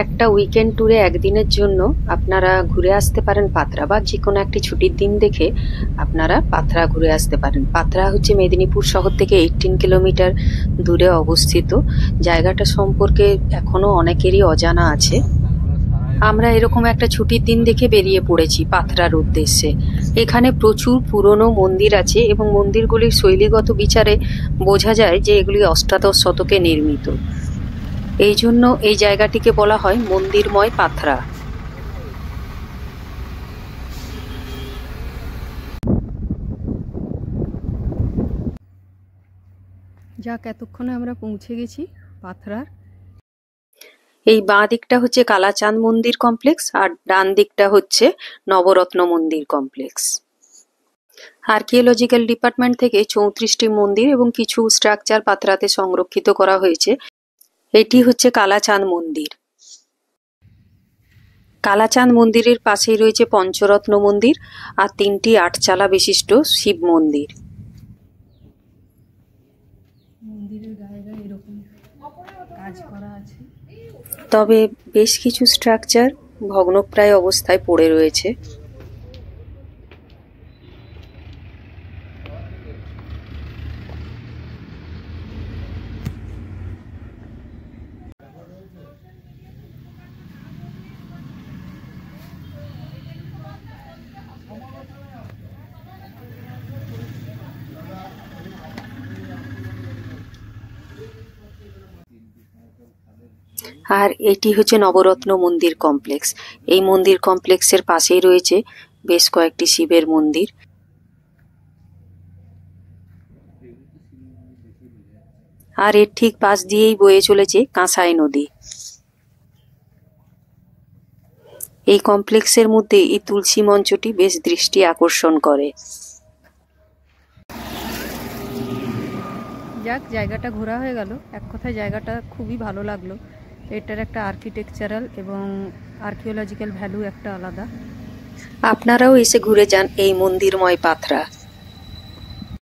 একটা উইকেন্ড ট্যুরে একদিনের জন্য আপনারা ঘুরে আসতে পারেন পাথরা, বা যে কোনো একটি ছুটির দিন দেখে আপনারা পাথরা ঘুরে আসতে পারেন। পাথরা হচ্ছে মেদিনীপুর শহর থেকে 18 কিলোমিটার দূরে অবস্থিত। জায়গাটা সম্পর্কে এখনো অনেকেরই অজানা আছে। আমরা এরকম একটা ছুটির দিন দেখে বেরিয়ে পড়েছি পাথরার উদ্দেশ্যে। এখানে প্রচুর পুরনো মন্দির আছে এবং মন্দিরগুলির শৈলীগত বিচারে বোঝা যায় যে এগুলি অষ্টাদশ শতকে নির্মিত। এই জন্য এই জায়গাটিকে বলা হয় মন্দিরময় পাথরা। যাক, এতক্ষণে আমরা পৌঁছে গেছি পাথরার। এই বাঁ দিকটা হচ্ছে কালাচাঁদ মন্দির কমপ্লেক্স আর ডান দিকটা হচ্ছে নবরত্ন মন্দির কমপ্লেক্স। আর্কিওলজিক্যাল ডিপার্টমেন্ট থেকে 34টি মন্দির এবং কিছু স্ট্রাকচার পাথরাতে সংরক্ষিত করা হয়েছে। এটি হচ্ছে কালাচাঁদ মন্দির। কালাচাঁদ মন্দিরের পাশেই রয়েছে পঞ্চরত্ন মন্দির আর 3টি 8 চালা বিশিষ্ট শিব মন্দির। মন্দিরের গায়ে গায়ে এরকম কাজ করা আছে, তবে বেশ কিছু স্ট্রাকচার ভগ্নপ্রায় অবস্থায় পড়ে রয়েছে। আর এটি হচ্ছে নবরত্ন মন্দির কমপ্লেক্স। এই মন্দির কমপ্লেক্সের পাশেই রয়েছে বেশ কয়েকটি শিবের মন্দির। আর এর ঠিক পাশ দিয়েই বয়ে চলেছে কাঁসাই নদী। এই কমপ্লেক্সের মধ্যে এই তুলসী মঞ্চটি বেশ দৃষ্টি আকর্ষণ করে। যাক, জায়গাটা ঘোরা হয়ে গেল। এক কথায় জায়গাটা খুবই ভালো লাগলো। এটার একটা আর্কিটেকচারাল এবং আর্কিওলজিক্যাল ভ্যালু একটা আলাদা। আপনারাও এসে ঘুরে যান এই মন্দিরময় পাথরা।